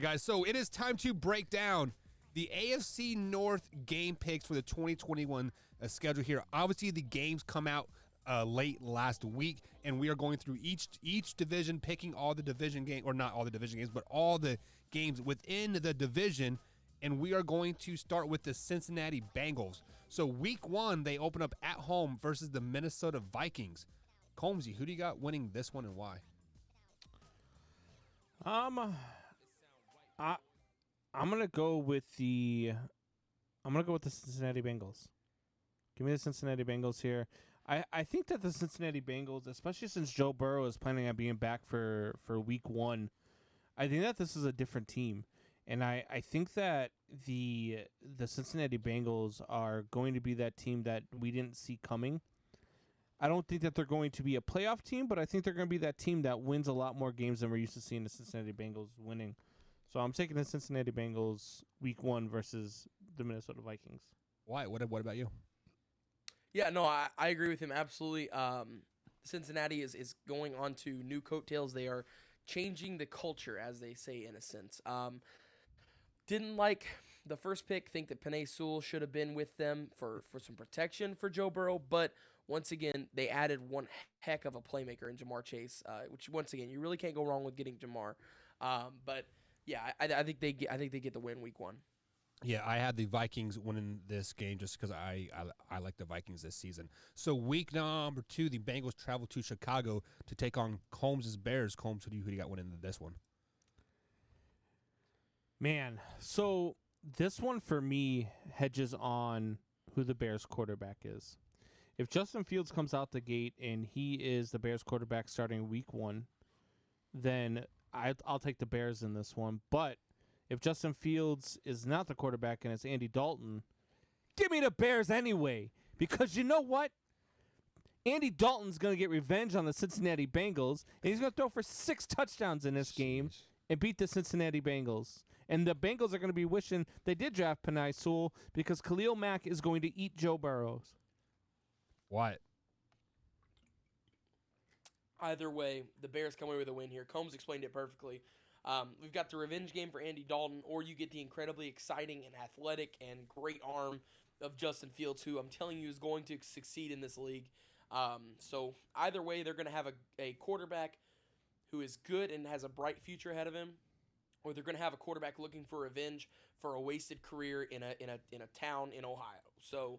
Guys, so it is time to break down the AFC North game picks for the 2021 schedule here. Obviously, the games come out late last week, and we are going through each division, picking all the division games, or not all the division games, but all the games within the division, and we are going to start with the Cincinnati Bengals. So week one, they open up at home versus the Minnesota Vikings. Combsy, who do you got winning this one and why? I'm gonna go with the Cincinnati Bengals. Give me the Cincinnati Bengals here. I think that the Cincinnati Bengals, especially since Joe Burrow is planning on being back for week one, I think that this is a different team. And I think that the Cincinnati Bengals are going to be that team that we didn't see coming. I don't think that they're going to be a playoff team, but I think they're going to be that team that wins a lot more games than we're used to seeing the Cincinnati Bengals winning. So I'm taking the Cincinnati Bengals week one versus the Minnesota Vikings. Why? What about you? Yeah, no, I agree with him absolutely. Cincinnati is going on to new coattails. They are changing the culture, as they say, in a sense. Didn't like the first pick. Think that Penei Sewell should have been with them for some protection for Joe Burrow. But once again, they added one heck of a playmaker in Jamar Chase, which once again you really can't go wrong with getting Jamar. But yeah, I think they get the win week one. Yeah, I had the Vikings winning this game just because I like the Vikings this season. So week number 2, the Bengals travel to Chicago to take on Combs' Bears. Combs, who do you got winning this one? Man, so this one for me hedges on who the Bears quarterback is. If Justin Fields comes out the gate and he is the Bears quarterback starting week one, then I'll take the Bears in this one. But if Justin Fields is not the quarterback and it's Andy Dalton, give me the Bears anyway. Because you know what? Andy Dalton's going to get revenge on the Cincinnati Bengals, and he's going to throw for 6 touchdowns in this game and beat the Cincinnati Bengals. And the Bengals are going to be wishing they did draft Penei Sewell because Khalil Mack is going to eat Joe Burrows. What? Either way, the Bears come away with a win here. Combs explained it perfectly. We've got the revenge game for Andy Dalton, or you get the incredibly exciting and athletic and great arm of Justin Fields, who I'm telling you is going to succeed in this league. So either way, they're going to have a quarterback who is good and has a bright future ahead of him, or they're going to have a quarterback looking for revenge for a wasted career in a town in Ohio. So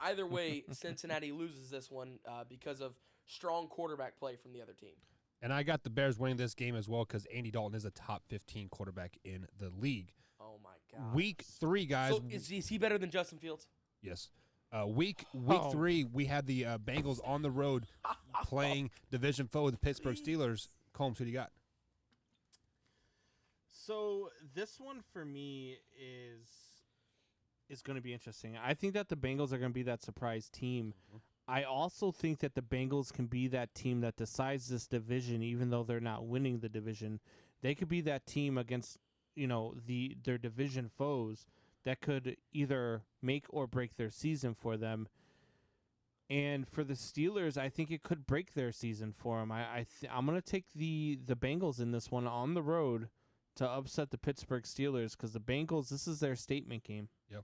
either way, Cincinnati loses this one because of strong quarterback play from the other team. And I got the Bears winning this game as well because Andy Dalton is a top 15 quarterback in the league. Oh, my God. Week 3, guys. So is he better than Justin Fields? Yes. Week 3, we had the Bengals on the road playing division foe the Pittsburgh Steelers. Combs, who do you got? So this one for me is going to be interesting. I think that the Bengals are going to be that surprise team. Mm-hmm. I also think that the Bengals can be that team that decides this division, even though they're not winning the division. They could be that team against, their division foes that could either make or break their season for them. And for the Steelers, I think it could break their season for them. I'm going to take the Bengals in this one on the road to upset the Pittsburgh Steelers because the Bengals, this is their statement game. Yep.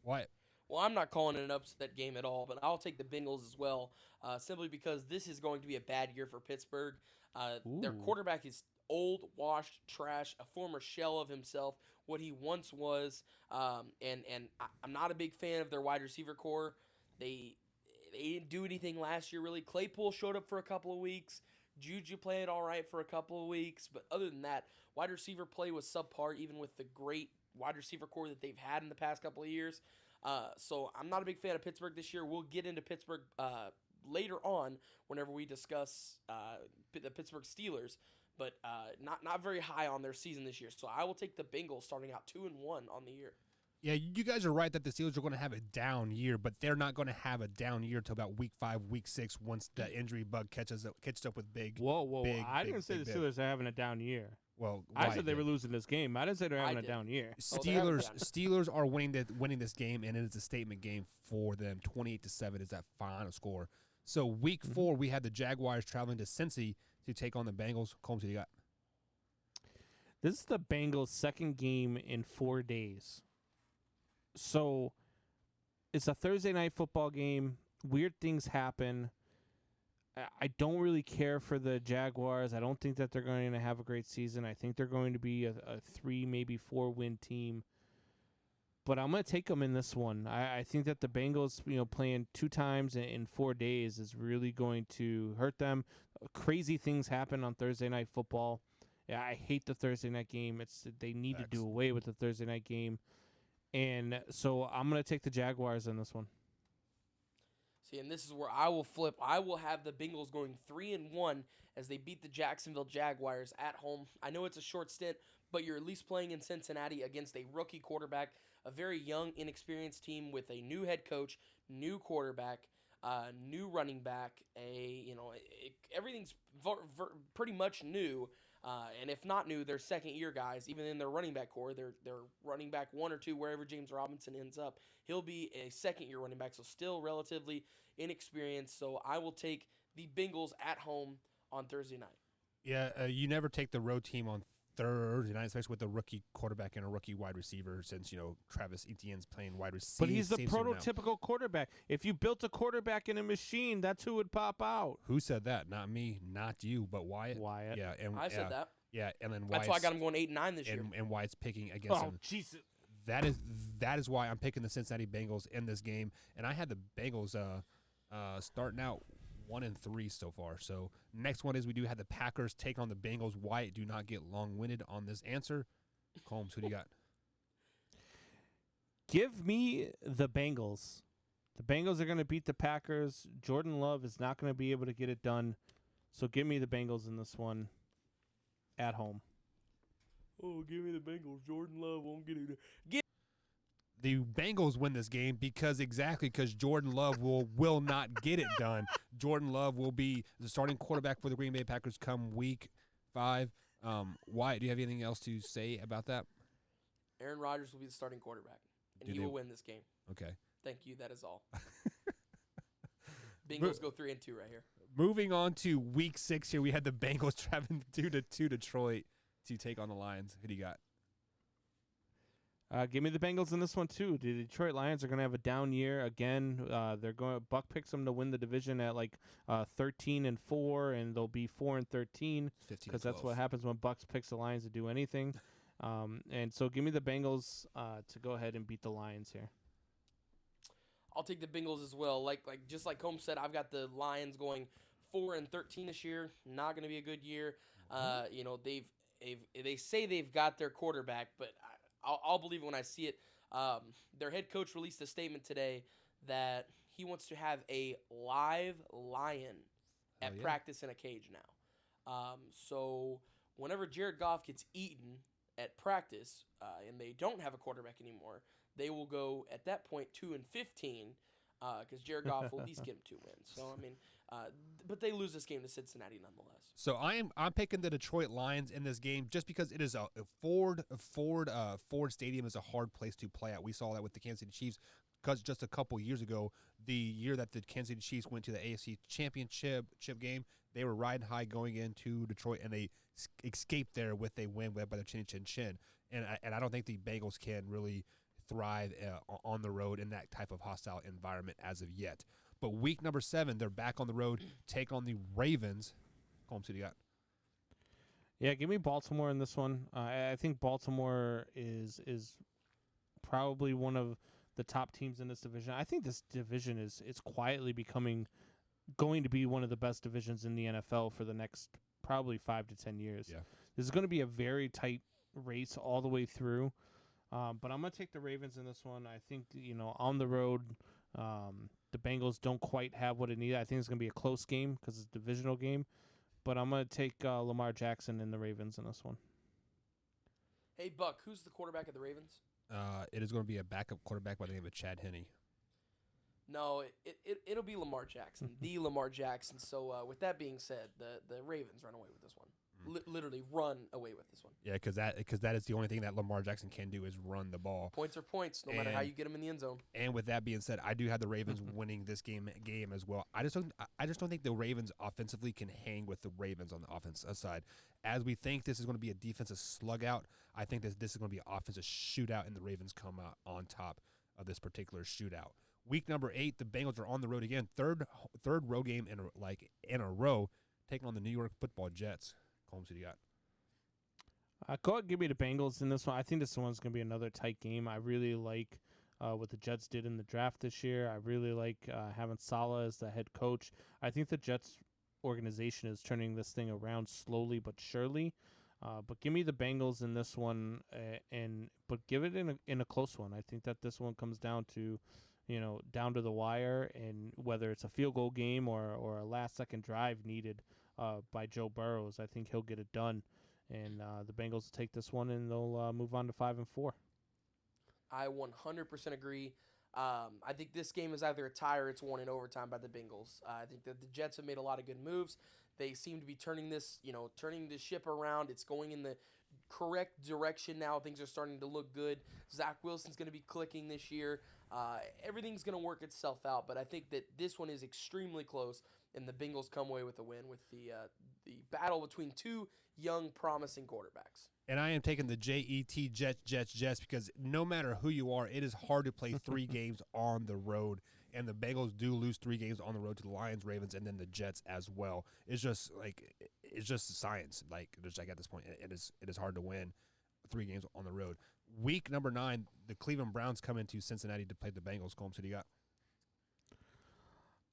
Why? Well, I'm not calling it an upset game at all, but I'll take the Bengals as well, simply because this is going to be a bad year for Pittsburgh. Their quarterback is old, washed, trash, a former shell of himself, what he once was, and I'm not a big fan of their wide receiver core. They didn't do anything last year, really. Claypool showed up for a couple of weeks. Juju played all right for a couple of weeks, but other than that, wide receiver play was subpar, even with the great wide receiver core that they've had in the past couple of years. So I'm not a big fan of Pittsburgh this year. We'll get into Pittsburgh later on whenever we discuss the Pittsburgh Steelers, but not very high on their season this year. So I will take the Bengals starting out 2-1 on the year. Yeah, you guys are right that the Steelers are going to have a down year, but they're not going to have a down year until about week 5, week 6, once the injury bug catches up with big. Whoa! I didn't say the Steelers are having a down year. Well, I said they were losing this game. I didn't say they're having a down year. Steelers are winning this game, and it is a statement game for them. 28-7 is that final score. So week 4, we had the Jaguars traveling to Cincy to take on the Bengals. Combs, who you got? This is the Bengals' second game in 4 days. So it's a Thursday night football game. Weird things happen. I don't really care for the Jaguars. I don't think that they're going to have a great season. I think they're going to be a 3, maybe 4-win team. But I'm going to take them in this one. I think that the Bengals, playing 2 times in 4 days is really going to hurt them. Crazy things happen on Thursday night football. Yeah, I hate the Thursday night game. They need to do away with the Thursday night game. And so I'm going to take the Jaguars in this one. See, and this is where I will flip. I will have the Bengals going 3-1 as they beat the Jacksonville Jaguars at home. I know it's a short stint, but you're at least playing in Cincinnati against a rookie quarterback, a very young, inexperienced team with a new head coach, new quarterback, new running back. Everything's pretty much new. And if not new, they're second-year guys. Even in their running back core, they're running back 1 or 2, wherever James Robinson ends up. He'll be a second-year running back, so still relatively inexperienced. So I will take the Bengals at home on Thursday night. Yeah, you never take the road team on Thursday night, especially with a rookie quarterback and a rookie wide receiver, since Travis Etienne's playing wide receiver. But he's the prototypical quarterback. If you built a quarterback in a machine, that's who would pop out. Who said that? Not me, not you, but Wyatt. Yeah, and I said that. Yeah, and then that's why I got him going 8-9 this year. And Wyatt's picking against him. Oh, Jesus. That is why I'm picking the Cincinnati Bengals in this game, and I had the Bengals starting out 1-3 so far. So next one is we do have the Packers take on the Bengals. Wyatt, do not get long-winded on this answer. Combs, who do you got? Give me the Bengals. The Bengals are going to beat the Packers. Jordan Love is not going to be able to get it done. So give me the Bengals in this one at home. Oh, give me the Bengals. Jordan Love won't get it. The Bengals win this game because Jordan Love will not get it done. Jordan Love will be the starting quarterback for the Green Bay Packers come week 5. Wyatt, do you have anything else to say about that? Aaron Rodgers will be the starting quarterback, and he will win this game. Okay. Thank you. That is all. Bengals go 3-2 right here. Moving on to week 6 here, we had the Bengals traveling to Detroit to take on the Lions. Who do you got? Give me the Bengals in this one too. The Detroit Lions are going to have a down year again. Buck picks them to win the division at 13-4, and they'll be 4-13 because that's what happens when Bucks picks the Lions to do anything. And so give me the Bengals to go ahead and beat the Lions here. I'll take the Bengals as well. Just like Combs said, I've got the Lions going 4-13 this year. Not going to be a good year. They say they've got their quarterback, but I'll believe it when I see it. Their head coach released a statement today that he wants to have a live lion at practice in a cage now. So whenever Jared Goff gets eaten at practice and they don't have a quarterback anymore, they will go at that point 2-15 because Jared Goff will at least get him 2 wins. So but they lose this game to Cincinnati nonetheless. So I'm picking the Detroit Lions in this game just because it is a Ford Stadium is a hard place to play at. We saw that with the Kansas City Chiefs because just a couple years ago, the year that the Kansas City Chiefs went to the AFC Championship game, they were riding high going into Detroit, and they escaped there with a win by the chin. And I don't think the Bengals can really thrive on the road in that type of hostile environment as of yet. But week number 7, they're back on the road, take on the Ravens. Holmes, who do you got? Yeah, give me Baltimore in this one. I think Baltimore is probably one of the top teams in this division. I think this division is quietly going to be one of the best divisions in the NFL for the next probably 5 to 10 years. Yeah. This is going to be a very tight race all the way through. But I'm going to take the Ravens in this one. I think, on the road, the Bengals don't quite have what it needs. I think it's going to be a close game because it's a divisional game. But I'm going to take Lamar Jackson and the Ravens in this one. Hey, Buck, who's the quarterback of the Ravens? It is going to be a backup quarterback by the name of Chad Henne. No, it'll be Lamar Jackson, the Lamar Jackson. So with that being said, the Ravens run away with this one. literally run away with this one. Yeah, because that is the only thing that Lamar Jackson can do is run the ball. Points are points, no matter how you get them in the end zone. And with that being said, I do have the Ravens winning this game as well. I just don't think the Ravens offensively can hang with the Ravens on the offensive side. As we think this is going to be a defensive slug out, I think that this is going to be an offensive shootout, and the Ravens come out on top of this particular shootout. Week number 8, the Bengals are on the road again. Third road game in a row, taking on the New York Football Jets. Combs, who do you got? Go ahead, give me the Bengals in this one. I think this one's going to be another tight game. I really like what the Jets did in the draft this year. I really like having Saleh as the head coach. I think the Jets organization is turning this thing around slowly but surely. But give me the Bengals in this one, but give it in a close one. I think that this one comes down to, down to the wire, and whether it's a field goal game or a last-second drive needed by Joe Burrows, I think he'll get it done. And the Bengals will take this one, and they'll move on to 5-4. I 100% agree. I think this game is either a tie or it's won in overtime by the Bengals. I think that the Jets have made a lot of good moves. They seem to be turning the ship around. It's going in the correct direction now. Things are starting to look good. Zach Wilson's going to be clicking this year. Everything's going to work itself out, but I think that this one is extremely close, and the Bengals come away with a win with the battle between two young, promising quarterbacks. And I am taking the Jets, because no matter who you are, it is hard to play 3 games on the road. And the Bengals do lose 3 games on the road to the Lions, Ravens, and then the Jets as well. It's just science. At this point, it is hard to win 3 games on the road. Week number 9, the Cleveland Browns come into Cincinnati to play the Bengals. Combs, who do you got?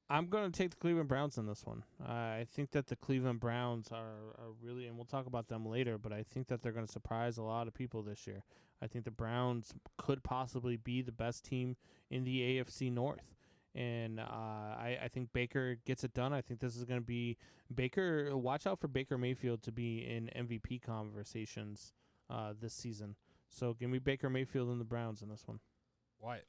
I'm going to take the Cleveland Browns in this one. I think that the Cleveland Browns are really, and we'll talk about them later, but I think that they're going to surprise a lot of people this year. I think the Browns could possibly be the best team in the AFC North. And I think Baker gets it done. I think this is going to be Baker. Watch out for Baker Mayfield to be in MVP conversations this season. So give me Baker Mayfield and the Browns in this one. Wyatt.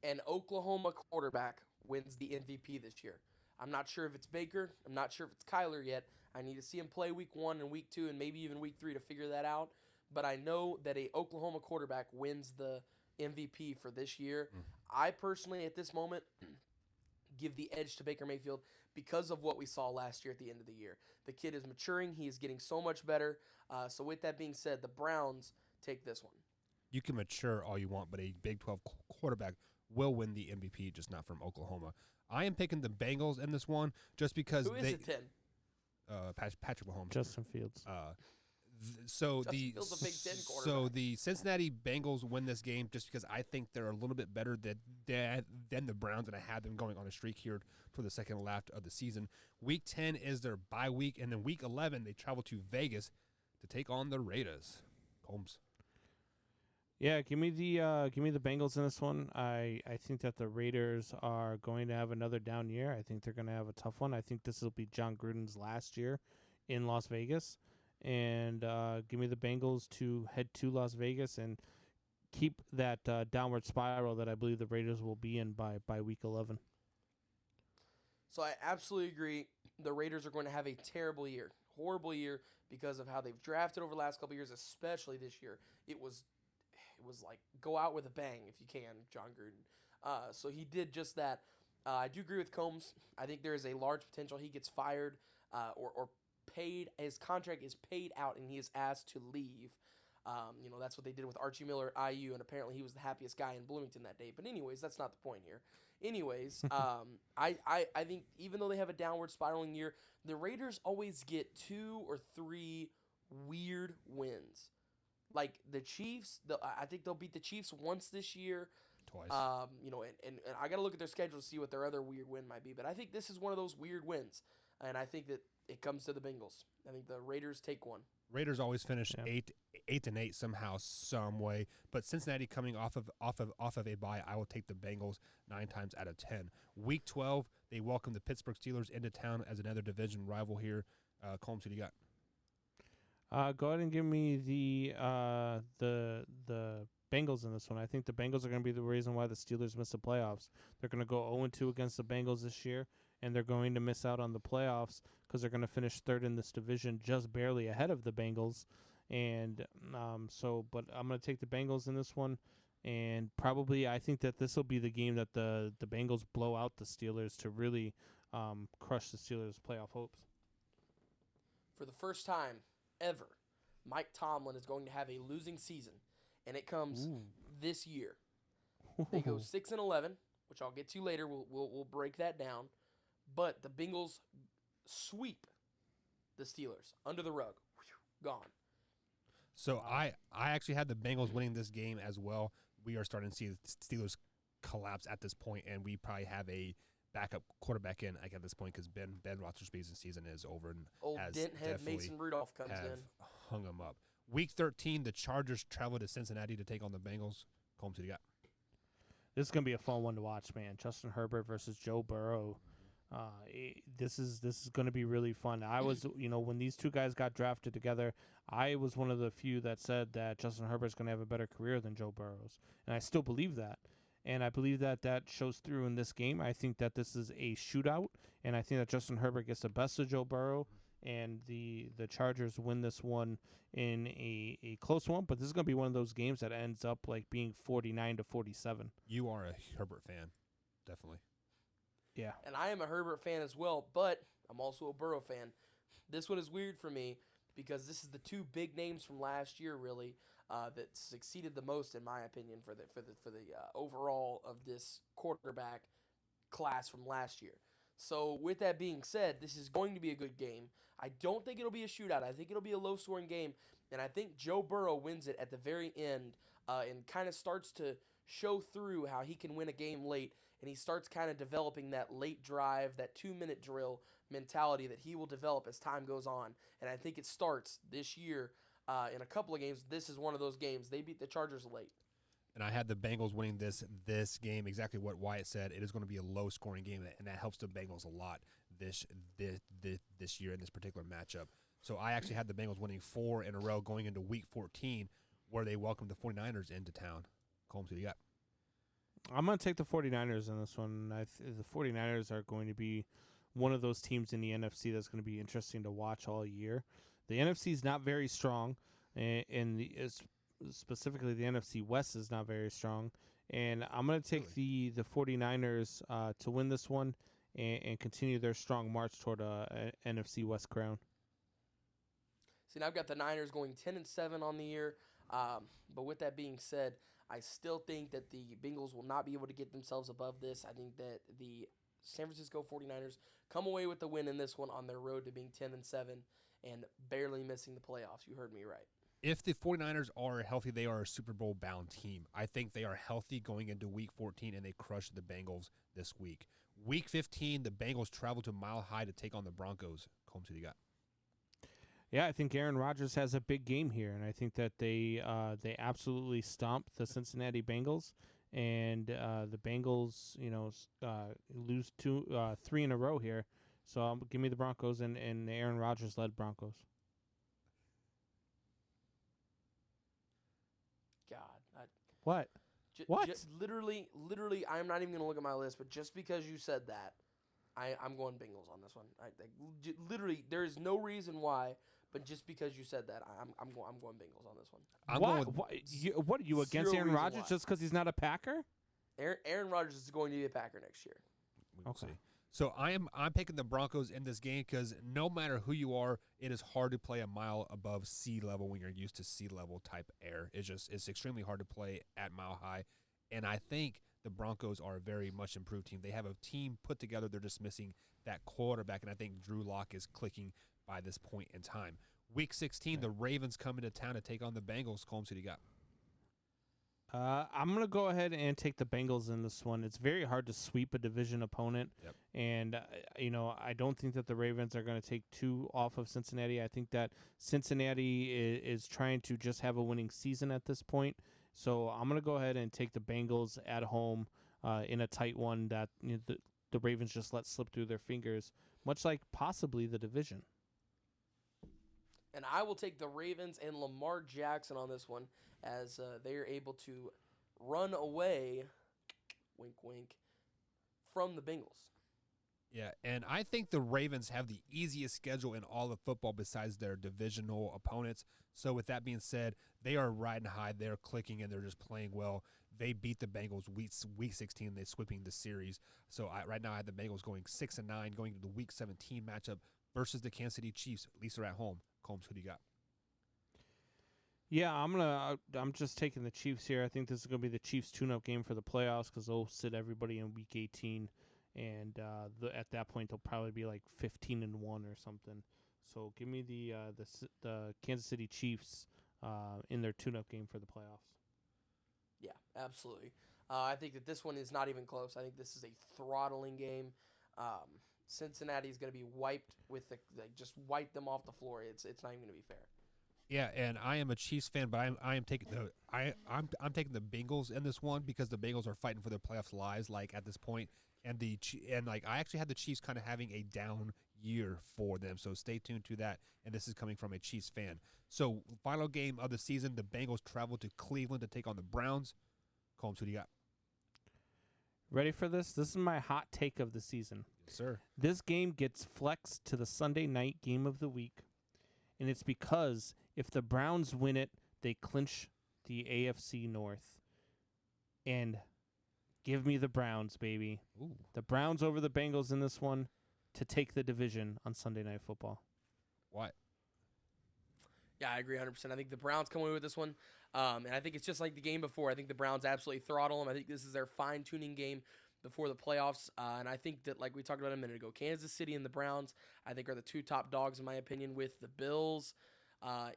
An Oklahoma quarterback wins the MVP this year. I'm not sure if it's Baker. I'm not sure if it's Kyler yet. I need to see him play week 1 and week 2 and maybe even week 3 to figure that out. But I know that a Oklahoma quarterback wins the MVP for this year. I personally, at this moment, give the edge to Baker Mayfield because of what we saw last year at the end of the year. The kid is maturing. He is getting so much better. So with that being said, the Browns take this one. You can mature all you want, but a Big 12 quarterback will win the MVP, just not from Oklahoma. I am picking the Bengals in this one just because Who is it then? Patrick Mahomes. Justin Fields. So Justin Fields a Big Ten quarterback. the Cincinnati Bengals win this game just because I think they're a little bit better than the Browns, and I had them going on a streak here for the second half of the season. Week 10 is their bye week, and then Week 11 they travel to Vegas to take on the Raiders. Holmes. Yeah, give me the Bengals in this one. I think that the Raiders are going to have another down year. I think they're going to have a tough one. I think this will be John Gruden's last year in Las Vegas. And give me the Bengals to head to Las Vegas and keep that downward spiral that I believe the Raiders will be in by Week 11. So I absolutely agree. The Raiders are going to have a terrible year, horrible year, because of how they've drafted over the last couple of years, especially this year. It was like go out with a bang if you can, John Gruden. So he did just that. I do agree with Combs. I think there is a large potential he gets fired or paid. His contract is paid out and he is asked to leave. That's what they did with Archie Miller at IU, and apparently he was the happiest guy in Bloomington that day. But anyways, that's not the point here. Anyways, I think even though they have a downward spiraling year, the Raiders always get 2 or 3 weird wins. Like the Chiefs, I think they'll beat the Chiefs once this year. Twice. And I got to look at their schedule to see what their other weird win might be. But I think this is one of those weird wins, and I think that it comes to the Bengals. I think the Raiders take one. Raiders always finish 8-8 somehow, some way. But Cincinnati coming off of a bye, I will take the Bengals 9 times out of 10. Week 12, they welcome the Pittsburgh Steelers into town as another division rival here. Combs, who do you got? Go ahead and give me the Bengals in this one. I think the Bengals are going to be the reason why the Steelers miss the playoffs. They're going to go 0-2 against the Bengals this year, and they're going to miss out on the playoffs because they're going to finish third in this division, just barely ahead of the Bengals. And but I'm going to take the Bengals in this one. And probably I think that this will be the game that the Bengals blow out the Steelers to really crush the Steelers' playoff hopes. For the first time ever, Mike Tomlin is going to have a losing season, and it comes this year. They go 6-11, which I'll get to later. We'll break that down. But the Bengals sweep the Steelers under the rug. Gone. So I actually had the Bengals winning this game as well. We are starting to see the Steelers collapse at this point, and we probably have a backup quarterback in at this point because Ben Roethlisberger's season is over. And old has dent head Mason Rudolph comes in. Hung him up. Week 13, the Chargers travel to Cincinnati to take on the Bengals. Combs, who do you got? This is going to be a fun one to watch, man. Justin Herbert versus Joe Burrow. This is going to be really fun. I was, when these two guys got drafted together, I was one of the few that said that Justin Herbert's going to have a better career than Joe Burrow's, and I still believe that. And I believe that shows through in this game. I think that this is a shootout, and I think that Justin Herbert gets the best of Joe Burrow, and the Chargers win this one in a close one. But this is going to be one of those games that ends up like being 49-47. You are a Herbert fan, definitely. Yeah. And I am a Herbert fan as well, but I'm also a Burrow fan. This one is weird for me because this is the two big names from last year, really, that succeeded the most, in my opinion, for the overall of this quarterback class from last year. So with that being said, this is going to be a good game. I don't think it'll be a shootout. I think it'll be a low-scoring game, and I think Joe Burrow wins it at the very end and kind of starts to show through how he can win a game late, and he starts kind of developing that late drive, that 2-minute drill mentality that he will develop as time goes on. And I think it starts this year in a couple of games. This is one of those games. They beat the Chargers late. And I had the Bengals winning this game, exactly what Wyatt said. It is going to be a low-scoring game, and that helps the Bengals a lot this year in this particular matchup. So I actually had the Bengals winning 4 in a row going into Week 14, where they welcomed the 49ers into town. Combs, who do you got? I'm going to take the 49ers in this one. The 49ers are going to be one of those teams in the NFC that's going to be interesting to watch all year. The NFC is not very strong, and specifically the NFC West is not very strong. And I'm going to take the 49ers to win this one and continue their strong march toward a NFC West crown. See, now I've got the Niners going 10-7 on the year. But with that being said, I still think that the Bengals will not be able to get themselves above this. I think that the San Francisco 49ers come away with the win in this one on their road to being 10-7 and barely missing the playoffs. You heard me right. If the 49ers are healthy, they are a Super Bowl-bound team. I think they are healthy going into Week 14, and they crush the Bengals this week. Week 15, the Bengals travel to Mile High to take on the Broncos. Combs, who do you got? Yeah, I think Aaron Rodgers has a big game here, and I think that they absolutely stomp the Cincinnati Bengals, and the Bengals, lose 3 in a row here. So give me the Broncos and Aaron Rodgers-led Broncos. God. What? What? Literally, I'm not even going to look at my list, but just because you said that, I'm going Bengals on this one. Literally, there is no reason why, but just because you said that, I'm going Bengals on this one. What are you against Aaron Rodgers just because he's not a Packer? Aaron Rodgers is going to be a Packer next year. We'll see. So I'm picking the Broncos in this game because no matter who you are, it is hard to play a mile above sea level when you're used to sea level type air. It's extremely hard to play at Mile High, and I think the Broncos are a very much improved team. They have a team put together. They're just missing that quarterback, and I think Drew Lock is clicking by this point in time. Week 16, the Ravens come into town to take on the Bengals. Combs, who do you got? I'm going to go ahead and take the Bengals in this one. It's very hard to sweep a division opponent. Yep. And, I don't think that the Ravens are going to take 2 off of Cincinnati. I think that Cincinnati is trying to just have a winning season at this point. So I'm going to go ahead and take the Bengals at home in a tight one that the Ravens just let slip through their fingers, much like possibly the division. And I will take the Ravens and Lamar Jackson on this one as they are able to run away, wink, wink, from the Bengals. Yeah, and I think the Ravens have the easiest schedule in all of football besides their divisional opponents. So with that being said, they are riding high, they're clicking, and they're just playing well. They beat the Bengals week 16. They're sweeping the series. So right now I have the Bengals going 6-9, going to the week 17 matchup versus the Kansas City Chiefs. At least they're at home. Combs, who do you got? Yeah, I'm just taking the Chiefs here. I think this is gonna be the Chiefs tune-up game for the playoffs because they'll sit everybody in Week 18, and at that point they'll probably be like 15-1 or something. So give me the Kansas City Chiefs in their tune-up game for the playoffs. Yeah, absolutely. I think that this one is not even close. I think this is a throttling game. Cincinnati is going to be wiped with just wipe them off the floor. It's not even going to be fair. Yeah, and I am a Chiefs fan, but I am taking I'm taking the Bengals in this one because the Bengals are fighting for their playoffs lives like at this point, and like I actually had the Chiefs kind of having a down year for them, so stay tuned to that. And this is coming from a Chiefs fan. So final game of the season, the Bengals travel to Cleveland to take on the Browns. Combs, who do you got? Ready for this? This is my hot take of the season. Yes, sir. This game gets flexed to the Sunday night game of the week, and it's because if the Browns win it, they clinch the AFC North. And give me the Browns, baby. Ooh. The Browns over the Bengals in this one to take the division on Sunday Night Football. What? Yeah, I agree 100%. I think the Browns come away with this one, and I think it's just like the game before. I think the Browns absolutely throttle them. I think this is their fine-tuning game before the playoffs, and I think that, like we talked about a minute ago, Kansas City and the Browns, I think, are the two top dogs in my opinion, with the Bills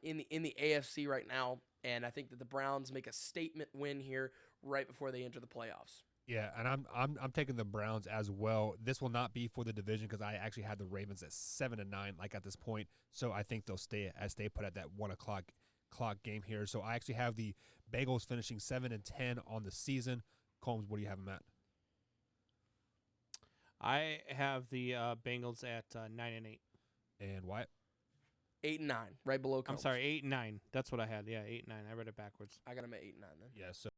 in the AFC right now, and I think that the Browns make a statement win here right before they enter the playoffs. Yeah, and I'm taking the Browns as well. This will not be for the division because I actually had the Ravens at 7-9, like at this point. So I think they'll stay put at that 1 o'clock game here. So I actually have the Bengals finishing 7-10 on the season. Combs, what do you have them at? I have the Bengals at 9-8. And Wyatt? 8-9, right below I'm Combs. sorry, 8-9. That's what I had. Yeah, 8-9. I read it backwards. I got them at 8-9 then. Yeah, so